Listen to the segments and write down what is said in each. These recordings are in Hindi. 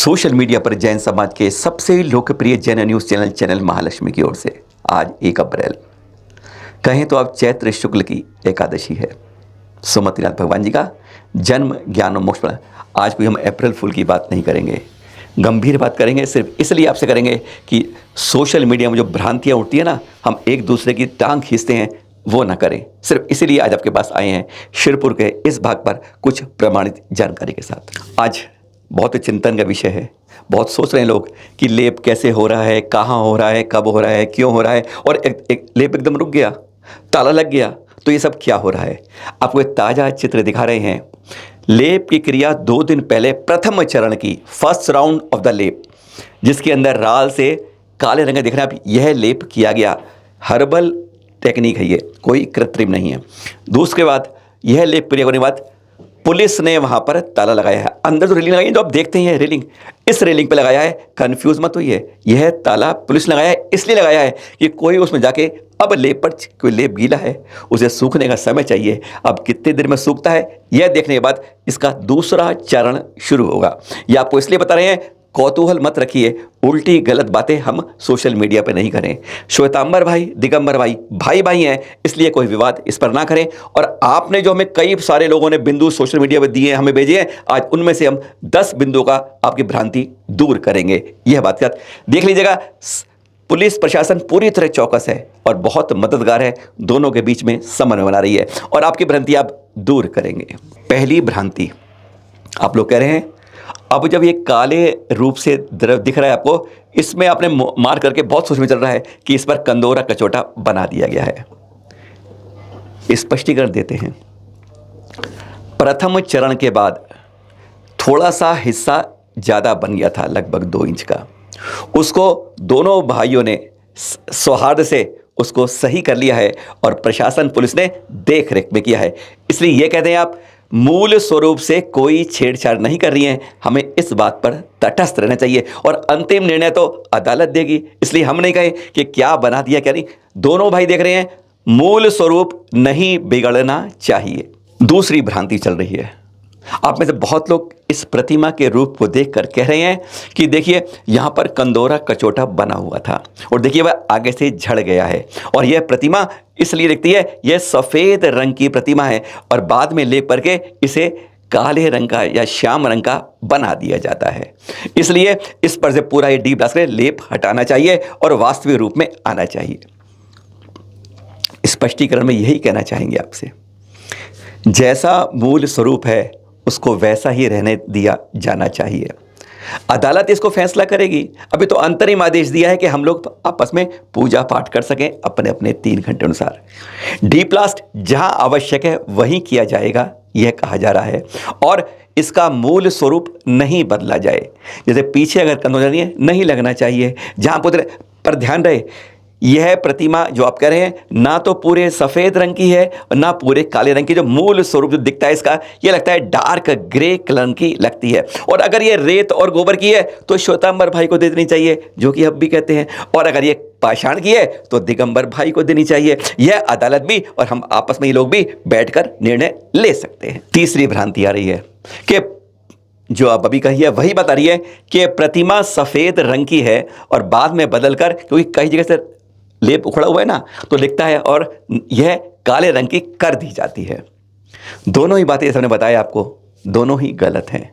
सोशल मीडिया पर जैन समाज के सबसे लोकप्रिय जैन न्यूज़ चैनल महालक्ष्मी की ओर से आज 1 अप्रैल कहें तो अब चैत्र शुक्ल की एकादशी है। सुमतिनाथ भगवान जी का जन्म ज्ञान और मोक्ष पर। आज कोई हम अप्रैल फूल की बात नहीं करेंगे, गंभीर बात करेंगे। सिर्फ इसलिए आपसे करेंगे कि सोशल मीडिया में जो भ्रांतियाँ उठती है ना, हम एक दूसरे की टांग खींचते हैं, वो ना करें। सिर्फ इसीलिए आज आपके पास आए हैं शिरपुर के इस भाग पर कुछ प्रमाणित जानकारी के साथ। आज बहुत चिंतन का विषय है। बहुत सोच रहे हैं लोग कि लेप कैसे हो रहा है, कहाँ हो रहा है, कब हो रहा है, क्यों हो रहा है, और एक लेप एकदम रुक गया, ताला लग गया, तो ये सब क्या हो रहा है। आपको एक ताज़ा चित्र दिखा रहे हैं। लेप की क्रिया 2 दिन पहले प्रथम चरण की फर्स्ट राउंड ऑफ द लेप, जिसके अंदर राल से काले रंग दिख रहा है, यह लेप किया गया। हर्बल टेक्निक है, ये कोई कृत्रिम नहीं है। दूसरे बाद यह लेप क्रिया करने के बाद पुलिस ने वहाँ पर ताला लगाया है। अंदर जो रेलिंग लगाई है, जो आप देखते हैं रेलिंग, इस रेलिंग पे लगाया है। कंफ्यूज मत होइए, यह ताला पुलिस लगाया है, इसलिए लगाया है कि कोई उसमें जाके अब लेप पर कोई लेप गीला है, उसे सूखने का समय चाहिए। अब कितने देर में सूखता है, यह देखने के बाद इसका दूसरा चरण शुरू होगा। यह आपको इसलिए बता रहे हैं, कौतूहल मत रखिए, उल्टी गलत बातें हम सोशल मीडिया पे नहीं करें। श्वेतांबर भाई, दिगंबर भाई, भाई भाई हैं, इसलिए कोई विवाद इस पर ना करें। और आपने जो हमें कई सारे लोगों ने बिंदु सोशल मीडिया पे दिए हैं, हमें भेजे हैं, आज उनमें से हम 10 बिंदुओं का आपकी भ्रांति दूर करेंगे। यह बात देख लीजिएगा। पुलिस प्रशासन पूरी तरह चौकस है और बहुत मददगार है, दोनों के बीच में समन्वय बना रही है और आपकी भ्रांति आप दूर करेंगे। पहली भ्रांति, आप लोग कह रहे हैं अब जब ये काले रूप से द्रव दिख रहा है आपको, इसमें आपने मार करके बहुत सोच में चल रहा है कि इस पर कंदोरा कचौटा बना दिया गया है। स्पष्टीकरण देते हैं। प्रथम चरण के बाद थोड़ा सा हिस्सा ज़्यादा बन गया था, लगभग 2 इंच का। उसको दोनों भाइयों ने सौहार्द से उसको सही कर लिया है और प्रशासन पुलिस ने देख रेख में किया है। इसलिए ये कहते हैं आप मूल स्वरूप से कोई छेड़छाड़ नहीं कर रही हैं। हमें इस बात पर तटस्थ रहना चाहिए और अंतिम निर्णय तो अदालत देगी। इसलिए हम नहीं कहें कि क्या बना दिया क्या नहीं। दोनों भाई देख रहे हैं, मूल स्वरूप नहीं बिगड़ना चाहिए। दूसरी भ्रांति चल रही है। आप में से बहुत लोग इस प्रतिमा के रूप को देखकर कह रहे हैं कि देखिए यहाँ पर कंदोरा कचौटा बना हुआ था और देखिए वह आगे से झड़ गया है, और यह प्रतिमा इसलिए दिखती है, यह सफ़ेद रंग की प्रतिमा है और बाद में लेप करके इसे काले रंग का या श्याम रंग का बना दिया जाता है। इसलिए इस पर से पूरा ये डीप ब्लास्ट लेप हटाना चाहिए और वास्तविक रूप में आना चाहिए। स्पष्टीकरण में यही कहना चाहेंगे आपसे, जैसा मूल स्वरूप है उसको वैसा ही रहने दिया जाना चाहिए। अदालत इसको फैसला करेगी। अभी तो अंतरिम आदेश दिया है कि हम लोग आपस में पूजा पाठ कर सकें अपने अपने 3 घंटे अनुसार। डीप ब्लास्ट जहां आवश्यक है वहीं किया जाएगा, यह कहा जा रहा है, और इसका मूल स्वरूप नहीं बदला जाए। जैसे पीछे अगर कंदोरा नहीं लगना चाहिए, जहां पर ध्यान रहे, यह प्रतिमा जो आप कह रहे हैं ना तो पूरे सफ़ेद रंग की है और ना पूरे काले रंग की। जो मूल स्वरूप जो दिखता है इसका, ये लगता है डार्क ग्रे कलर की लगती है। और अगर ये रेत और गोबर की है तो श्वेतांबर भाई को दे देनी चाहिए, जो कि अब भी कहते हैं, और अगर ये पाषाण की है तो दिगंबर भाई को देनी चाहिए। यह अदालत भी और हम आपस में ये लोग भी बैठकर निर्णय ले सकते हैं। तीसरी भ्रांति आ रही है कि जो आप अभी कही है वही बता रही है कि प्रतिमा सफ़ेद रंग की है और बाद में बदलकर, क्योंकि कई जगह से लेप उखड़ा हुआ है ना, तो लिखता है और यह काले रंग की कर दी जाती है। दोनों ही बातें हमने बताया आपको, दोनों ही गलत हैं।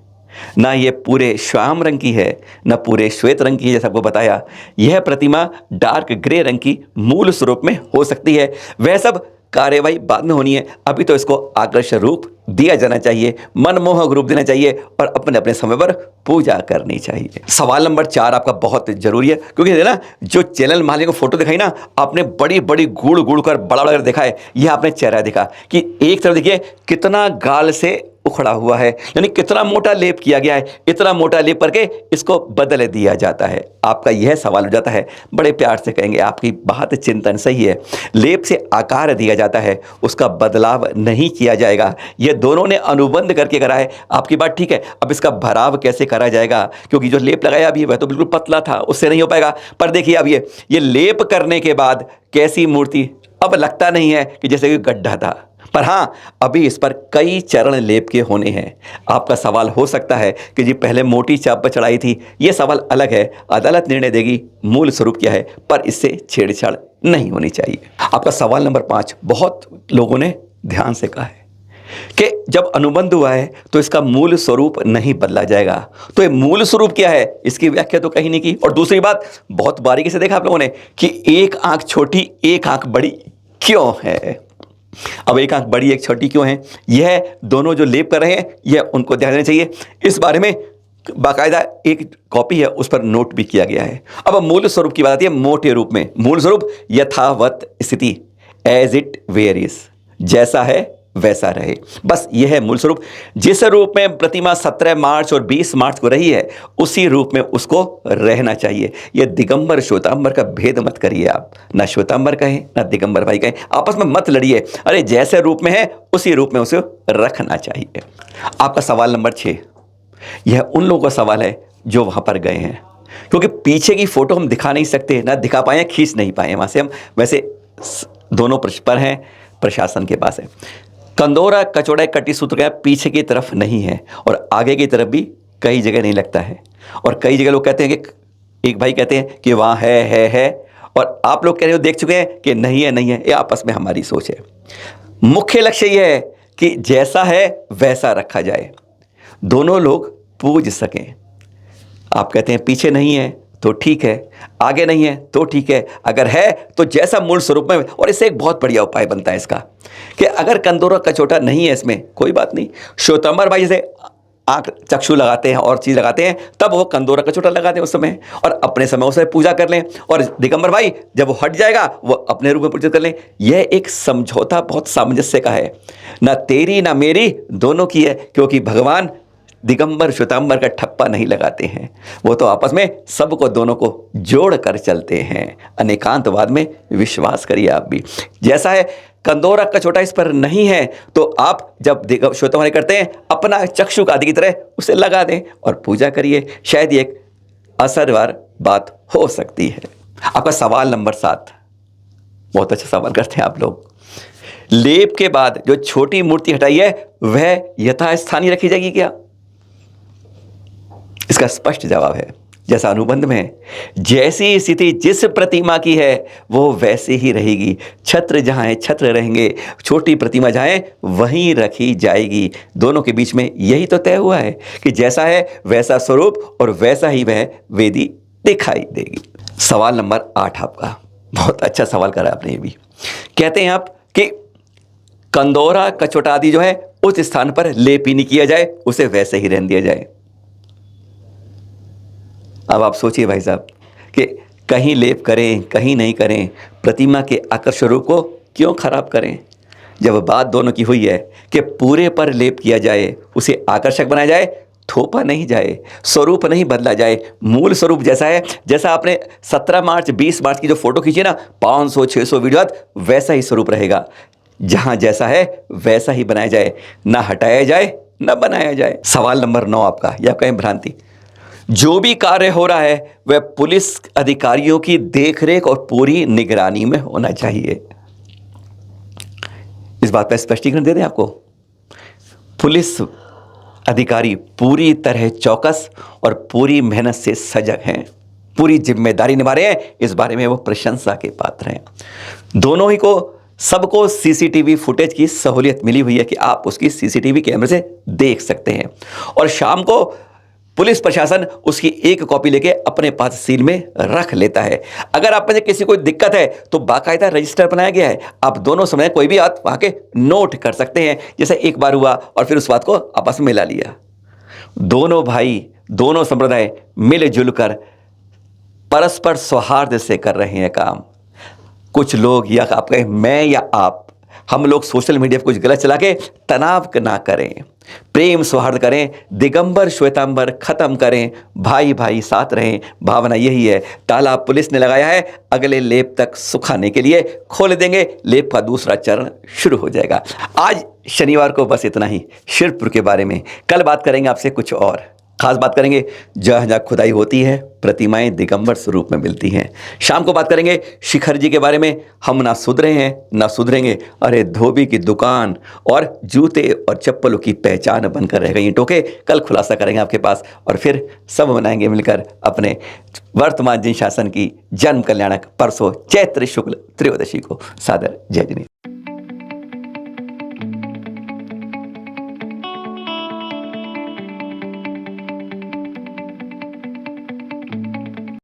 ना ये पूरे श्याम रंग की है, ना पूरे श्वेत रंग की है, जैसा आपको बताया। यह प्रतिमा डार्क ग्रे रंग की मूल स्वरूप में हो सकती है। वह सब कार्यवाही बाद में होनी है। अभी तो इसको आकर्षक रूप दिया जाना चाहिए, मनमोहक रूप देना चाहिए और अपने अपने समय पर पूजा करनी चाहिए। सवाल नंबर 4 आपका बहुत जरूरी है, क्योंकि ना जो चैनल मालिक को फोटो दिखाई ना, आपने बड़ी बड़ी गुड़ कर बड़ा बड़ा दिखा है। यह आपने चेहरा दिखा कि एक तरफ देखिए कितना गाल से उखड़ा हुआ है, यानी कितना मोटा लेप किया गया है। इतना मोटा लेप करके इसको बदल दिया जाता है। आपका यह सवाल हो जाता है, बड़े प्यार से कहेंगे आपकी बात चिंतन सही है। लेप से आकार दिया जाता है, उसका बदलाव नहीं किया जाएगा। यह दोनों ने अनुबंध करके करा है। आपकी बात ठीक है। अब इसका भराव कैसे करा जाएगा, क्योंकि जो लेप लगाया अभी वह तो बिल्कुल पतला था, उससे नहीं हो पाएगा। पर देखिए अब ये लेप करने के बाद कैसी मूर्ति, अब लगता नहीं है कि जैसे कि गड्ढा था। पर हाँ, अभी इस पर कई चरण लेप के होने हैं। आपका सवाल हो सकता है कि जी पहले मोटी चाप पर चढ़ाई थी, ये सवाल अलग है, अदालत निर्णय देगी मूल स्वरूप क्या है, पर इससे छेड़छाड़ नहीं होनी चाहिए। आपका सवाल नंबर 5 बहुत लोगों ने ध्यान से कहा है कि जब अनुबंध हुआ है तो इसका मूल स्वरूप नहीं बदला जाएगा। तो ये मूल स्वरूप क्या है, इसकी व्याख्या तो कहीं नहीं की। और दूसरी बात, बहुत बारीकी से देखा आप लोगों ने कि एक आंख छोटी एक आंख बड़ी क्यों है। अब एक आंख बड़ी एक छोटी क्यों है, यह दोनों जो लेप कर रहे हैं यह उनको ध्यान देना चाहिए। इस बारे में बाकायदा एक कॉपी है, उस पर नोट भी किया गया है। अब मूल स्वरूप की बात आती है मोटे रूप में। मूल स्वरूप यथावत स्थिति, एज इट वेरियस, जैसा है वैसा रहे, बस यह है मूल स्वरूप। जिस रूप में प्रतिमा 17 मार्च और 20 मार्च को रही है उसी रूप में उसको रहना चाहिए। यह दिगंबर श्वेतांबर का भेद मत करिए आप, ना श्वेतांबर कहें ना दिगंबर भाई कहें, आपस में मत लड़िए। अरे जैसे रूप में है उसी रूप में उसे रखना चाहिए। आपका सवाल नंबर 6, यह उन लोगों का सवाल है जो वहां पर गए हैं, क्योंकि पीछे की फोटो हम दिखा नहीं सकते, ना दिखा पाए, खींच नहीं पाए वहां से हम। वैसे दोनों पर हैं, प्रशासन के पास है। कंदोरा कचौड़ा कटी सूत्र का पीछे की तरफ नहीं है और आगे की तरफ भी कई जगह नहीं लगता है। और कई जगह लोग कहते हैं कि एक भाई कहते हैं कि वहाँ है, और आप लोग कह रहे हो देख चुके हैं कि नहीं है। ये आपस में हमारी सोच है। मुख्य लक्ष्य यह है कि जैसा है वैसा रखा जाए, दोनों लोग पूज सकें। आप कहते हैं पीछे नहीं है तो ठीक है, आगे नहीं है तो ठीक है, अगर है तो जैसा मूल स्वरूप में। और इससे एक बहुत बढ़िया उपाय बनता है इसका कि अगर कंदोरा कचौटा नहीं है इसमें, कोई बात नहीं, श्वेतांबर भाई जैसे आंख चक्षु लगाते हैं और चीज़ लगाते हैं, तब वो कंदोरा कचौटा लगाते हैं उस समय, और अपने समय उसे पूजा कर लें। और दिगंबर भाई जब वो हट जाएगा वो अपने रूप में पूजा कर लें। यह एक समझौता बहुत सामंजस्य का है, ना तेरी ना मेरी, दोनों की है, क्योंकि भगवान दिगंबर श्वेतांबर का ठप्पा नहीं लगाते हैं, वो तो आपस में सबको दोनों को जोड़ कर चलते हैं। अनेकांतवाद में विश्वास करिए आप भी। जैसा है कंदोरा कचौटा इस पर नहीं है तो आप जब श्वेतांबर करते हैं अपना चक्षु आदि की तरह उसे लगा दें और पूजा करिए, शायद ये एक असरदार बात हो सकती है। आपका सवाल नंबर 7, बहुत अच्छा सवाल करते हैं आप लोग। लेप के बाद जो छोटी मूर्ति हटाई है वह यथास्थानीय रखी जाएगी क्या? इसका स्पष्ट जवाब है, जैसा अनुबंध में है, जैसी स्थिति जिस प्रतिमा की है वो वैसे ही रहेगी। छत्र जहां है छत्र रहेंगे, छोटी प्रतिमा जहां है वहीं रखी जाएगी। दोनों के बीच में यही तो तय हुआ है कि जैसा है वैसा स्वरूप और वैसा ही वह वेदी दिखाई देगी। सवाल नंबर 8 आपका, बहुत अच्छा सवाल करा आपने। ये भी कहते हैं आप कि कंदोरा कचौटा आदि जो है उस स्थान पर लेप ही नहीं किया जाए, उसे वैसे ही रहने दिया जाए। अब आप सोचिए भाई साहब कि कहीं लेप करें कहीं नहीं करें, प्रतिमा के आकर्षण रूप को क्यों खराब करें? जब बात दोनों की हुई है कि पूरे पर लेप किया जाए, उसे आकर्षक बनाया जाए, थोपा नहीं जाए, स्वरूप नहीं बदला जाए, मूल स्वरूप जैसा है, जैसा आपने 17 मार्च 20 मार्च की जो फोटो खींची ना 500-600 वीडियो, वैसा ही स्वरूप रहेगा। जहां जैसा है वैसा ही बनाया जाए, ना हटाया जाए ना बनाया जाए। सवाल नंबर 9 आपका, या कहें भ्रांति, जो भी कार्य हो रहा है वह पुलिस अधिकारियों की देखरेख और पूरी निगरानी में होना चाहिए। इस बात पर स्पष्टीकरण दे दें आपको। पुलिस अधिकारी पूरी तरह चौकस और पूरी मेहनत से सजग हैं, पूरी जिम्मेदारी निभा रहे हैं, इस बारे में वो प्रशंसा के पात्र हैं। दोनों ही को सबको सीसीटीवी फुटेज की सहूलियत मिली हुई है कि आप उसकी सीसीटीवी कैमरे से देख सकते हैं, और शाम को पुलिस प्रशासन उसकी एक कॉपी लेके अपने पास सील में रख लेता है। अगर आप में से किसी को दिक्कत है तो बाकायदा रजिस्टर बनाया गया है, आप दोनों समय कोई भी बात वहां के नोट कर सकते हैं। जैसे एक बार हुआ और फिर उस बात को आपस में मिला लिया। दोनों भाई दोनों संप्रदाय मिलजुल कर परस्पर सौहार्द से कर रहे हैं काम। कुछ लोग, या आप कहें मैं या आप, हम लोग सोशल मीडिया पर कुछ गलत चला के तनाव ना करें, प्रेम सौहार्द करें, दिगंबर श्वेतांबर खत्म करें, भाई भाई साथ रहें। भावना यही है। ताला पुलिस ने लगाया है, अगले लेप तक सुखाने के लिए खोल देंगे, लेप का दूसरा चरण शुरू हो जाएगा। आज शनिवार को बस इतना ही शिरपुर के बारे में। कल बात करेंगे आपसे कुछ और। खास बात करेंगे जहाँ जहाँ खुदाई होती है प्रतिमाएं दिगंबर स्वरूप में मिलती हैं। शाम को बात करेंगे शिखर जी के बारे में, हम ना सुधरे हैं ना सुधरेंगे, अरे धोबी की दुकान और जूते और चप्पलों की पहचान बनकर रह गई ईंटों के। कल खुलासा करेंगे आपके पास और फिर सब मनाएंगे मिलकर अपने वर्तमान जिन शासन की जन्म कल्याणक परसों चैत्र शुक्ल त्रयोदशी को। सादर जय जिनेन्द्र।